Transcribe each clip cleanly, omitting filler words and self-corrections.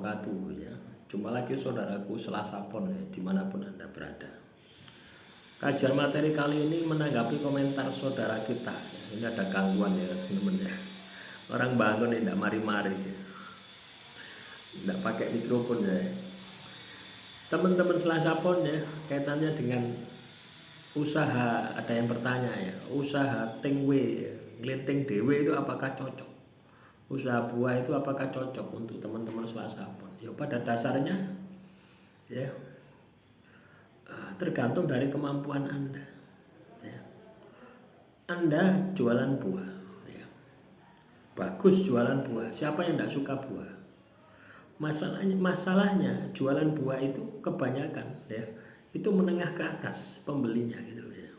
wabarakatuh ya. Jumpa lagi saudaraku Selasa Pon ya, dimanapun Anda berada. Kajian materi kali ini menanggapi komentar saudara kita. Ini ada gangguan ya teman-teman ya. Orang bangun tidak mari-mari ya. Tidak pakai mikrofon ya. Teman-teman Selasa Pon ya, kaitannya dengan usaha, ada yang bertanya ya, usaha tingwe ya, ngeliting dewe itu apakah cocok? Usaha buah itu apakah cocok untuk teman-teman Selasa Pon? Ya pada dasarnya ya tergantung dari kemampuan Anda ya. Anda jualan buah ya. Bagus jualan buah, siapa yang tidak suka buah? Masalahnya jualan buah itu kebanyakan ya itu menengah ke atas pembelinya gitu ya.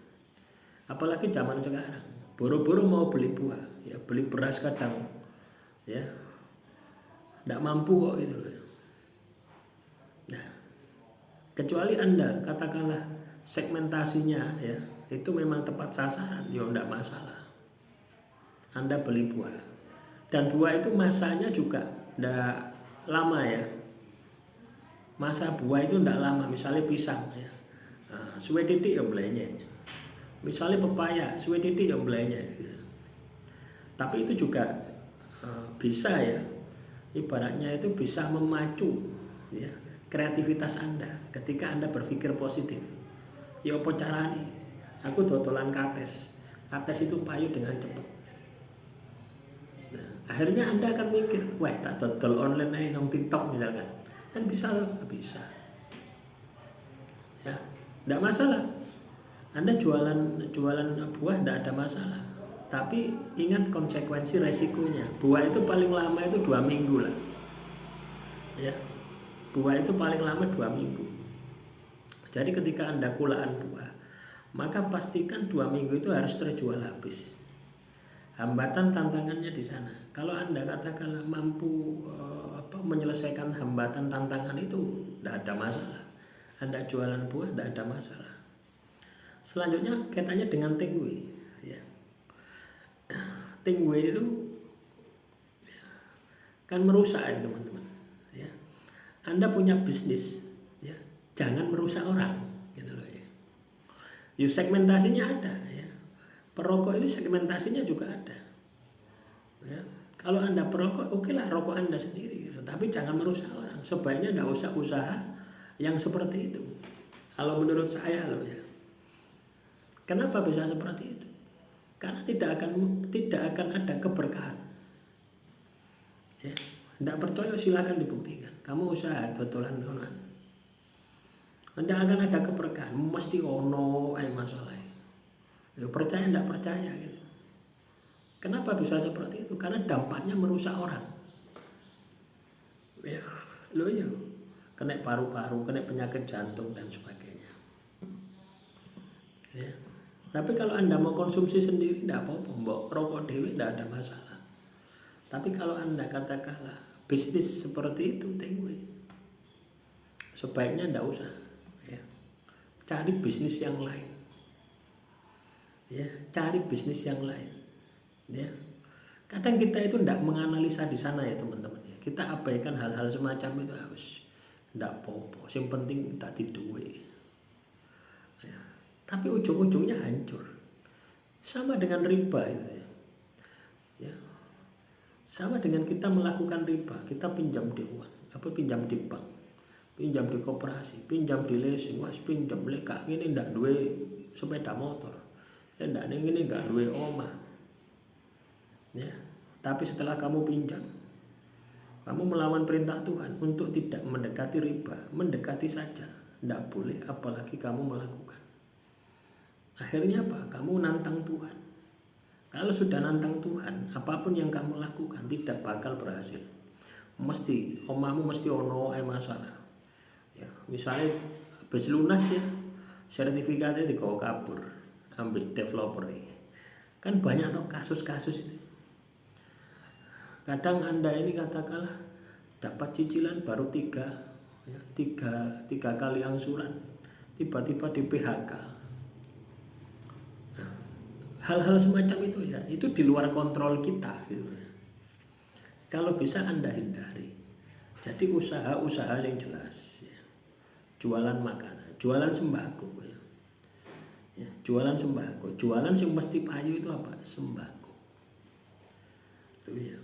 Apalagi zaman sekarang boro-boro mau beli buah ya, beli beras kadang ya tidak mampu kok gitu loh. Nah, kecuali Anda katakanlah segmentasinya ya itu memang tepat sasaran, ya tidak masalah. Anda beli buah dan buah itu masanya juga tidak lama ya. Masa buah itu tidak lama, misalnya pisang ya, suwe titik ya belanya. Misalnya pepaya, suwe titik ya belanya. Gitu. Tapi itu juga bisa ya, ibaratnya itu bisa memacu ya kreativitas Anda ketika Anda berpikir positif. Ya apa caranya? Aku dodolan kates itu payu dengan cepat. Nah, akhirnya Anda akan mikir, wah tak dodol online aja nong TikTok misalkan, kan bisa loh, bisa. Ya, tidak masalah. Anda jualan buah tidak ada masalah. Tapi ingat konsekuensi resikonya. Buah itu paling lama itu 2 minggu lah. Ya, buah itu paling lama 2 minggu. Jadi ketika Anda kulaan buah, maka pastikan 2 minggu itu harus terjual habis. Hambatan tantangannya di sana. Kalau Anda katakanlah mampu menyelesaikan hambatan tantangan itu, tidak ada masalah. Anda jualan buah tidak ada masalah. Selanjutnya kaitannya dengan tingwe ya. Tingwe itu ya, kan merusak ya teman-teman ya. Anda punya bisnis ya, jangan merusak orang gitu loh ya. Yuk segmentasinya ada ya. Perokok itu segmentasinya juga ada ya. Kalau Anda perokok, oke lah rokok Anda sendiri gitu. Tapi jangan merusak orang. Sebaiknya tidak usah usaha yang seperti itu. Kalau menurut saya loh ya. Kenapa bisa seperti itu? Karena tidak akan ada keberkahan. Ya, tidak percaya silakan dibuktikan. Kamu usaha dodolan-dodolan, tidak akan ada keberkahan. Mesti ono masalah. Ya, percaya tidak percaya gitu. Kenapa bisa seperti itu? Karena dampaknya merusak orang. Ya, lo ya, kena paru-paru, kena penyakit jantung dan sebagainya. Ya. Tapi kalau Anda mau konsumsi sendiri tidak apa-apa, mbok rokok dewe tidak ada masalah. Tapi kalau Anda katakanlah bisnis seperti itu, tingwe, sebaiknya tidak usah. Ya. Cari bisnis yang lain. Ya, cari bisnis yang lain. Ya. Kadang kita itu tidak menganalisa di sana ya teman-teman. Ya. Kita abaikan hal-hal semacam itu harus tidak apa-apa. Yang penting tak duit. Ya. Tapi ujung-ujungnya hancur. Sama dengan riba itu ya. Ya. Sama dengan kita melakukan riba, kita pinjam di uang, pinjam di bank, pinjam di koperasi, pinjam di leasing, pinjam lekak ini ndak duwe sepeda motor. Ya ndak ini nggak duwe omah. Ya. Tapi setelah kamu pinjam, kamu melawan perintah Tuhan untuk tidak mendekati riba, mendekati saja, ndak boleh apalagi kamu melakukan. Akhirnya apa? Kamu nantang Tuhan. Kalau sudah nantang Tuhan, apapun yang kamu lakukan tidak bakal berhasil. Mesti, omamu mesti ono masalah. Ya, misalnya habis lunas ya, sertifikatnya dibawa kabur, ambil developer ini. Kan banyak tuh kasus-kasus itu. Kadang Anda ini katakanlah dapat cicilan baru 3 kali angsuran, tiba-tiba di PHK. Hal-hal semacam itu ya, itu di luar kontrol kita gitu. Kalau bisa Anda hindari. Jadi usaha-usaha yang jelas ya. Jualan makanan, jualan sembako ya. Ya, jualan sembako, jualan yang mesti payu itu apa? Sembako. Itu ya.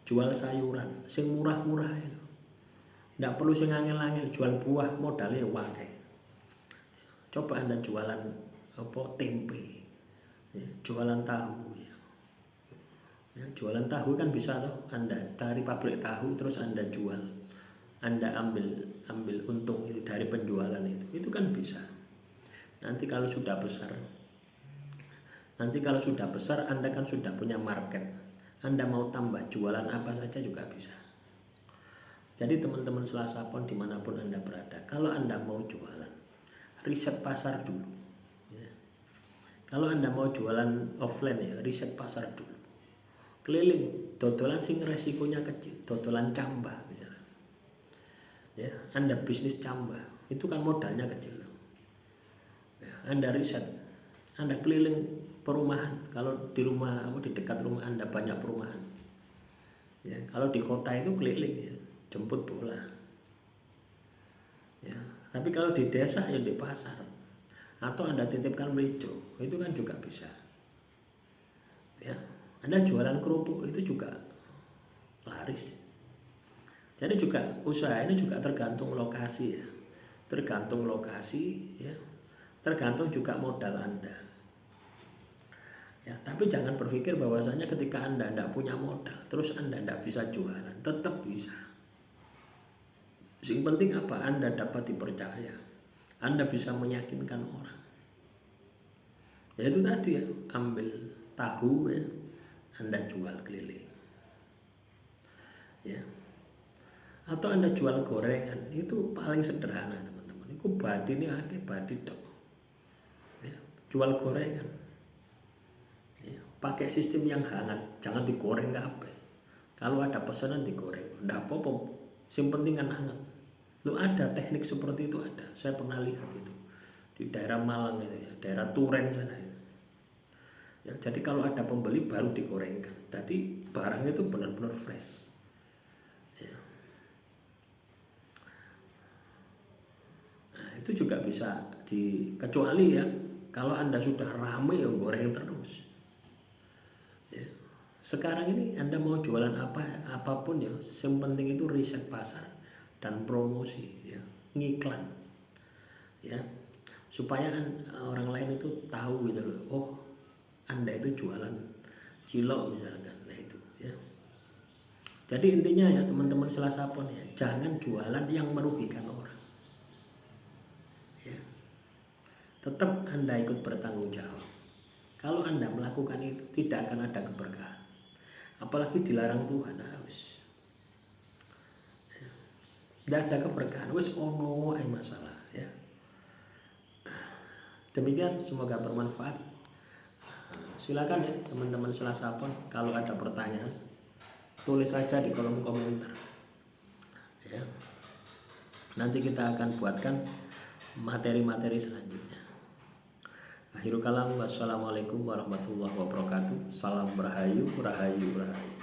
Jual sayuran, sing murah-murah itu. Nggak perlu sing angel-angel, jual buah modalnya wakai. Coba Anda jualan apa tempe, ya, jualan tahu ya. Ya, jualan tahu kan bisa toh, Anda cari pabrik tahu terus Anda jual. Anda ambil untung itu dari penjualan itu kan bisa. Nanti kalau sudah besar Anda kan sudah punya market. Anda mau tambah jualan apa saja juga bisa. Jadi teman-teman Selasapon dimanapun Anda berada, kalau Anda mau jualan, riset pasar dulu ya. Kalau Anda mau jualan offline ya, riset pasar dulu. Keliling, dodolan sing resikonya kecil, dodolan cambah misalnya. Ya, Anda bisnis cambah, itu kan modalnya kecil. Ya, Anda riset, Anda keliling perumahan. Kalau di rumah di dekat rumah Anda banyak perumahan. Ya, kalau di kota itu keliling ya, jemput bola. Ya, tapi kalau di desa ya di pasar. Atau Anda titipkan merico, itu kan juga bisa. Ya, Anda jualan kerupuk itu juga laris. Jadi juga usaha ini juga tergantung lokasi ya. Tergantung lokasi ya. Tergantung juga modal Anda. Ya, tapi jangan berpikir bahwasanya ketika Anda tidak punya modal, terus Anda tidak bisa jualan, tetap bisa. Yang penting apa? Anda dapat dipercaya, Anda bisa meyakinkan orang. Ya itu tadi ya, ambil tahu ya, Anda jual keliling. Ya. Atau Anda jual gorengan, itu paling sederhana teman-teman. Itu badi ini akeh badi dok. Ya, jual gorengan. Ya, pakai sistem yang hangat, jangan digoreng apa. Kalau ada pesanan digoreng, enggak apa-apa. Yang penting kan hangat. Lu ada teknik seperti itu ada. Saya pernah lihat itu di daerah Malang itu ya, daerah Turen sana itu. Ya, jadi kalau ada pembeli baru digorengkan. Jadi barangnya itu benar-benar fresh. Ya. Nah, itu juga bisa kecuali ya kalau Anda sudah ramai ya goreng terus. Ya. Sekarang ini Anda mau jualan apapun ya, yang penting itu riset pasar dan promosi ya, ngiklan. Ya. Supaya orang lain itu tahu gitu loh. Oh, Anda itu jualan cilok misalkan. Nah itu ya. Jadi intinya ya teman-teman Selasapon ya, jangan jualan yang merugikan orang. Ya. Tetap Anda ikut bertanggung jawab. Kalau Anda melakukan itu tidak akan ada keberkahan. Apalagi dilarang Tuhan harus. Ya. Tidak ada keberkahan. Wes ono masalah ya. Demikian semoga bermanfaat. Silakan ya teman-teman Selasapon kalau ada pertanyaan tulis saja di kolom komentar. Ya. Nanti kita akan buatkan materi-materi selanjutnya. Akhirul kalam, wassalamualaikum warahmatullahi wabarakatuh. Salam rahayu, rahayu, rahayu.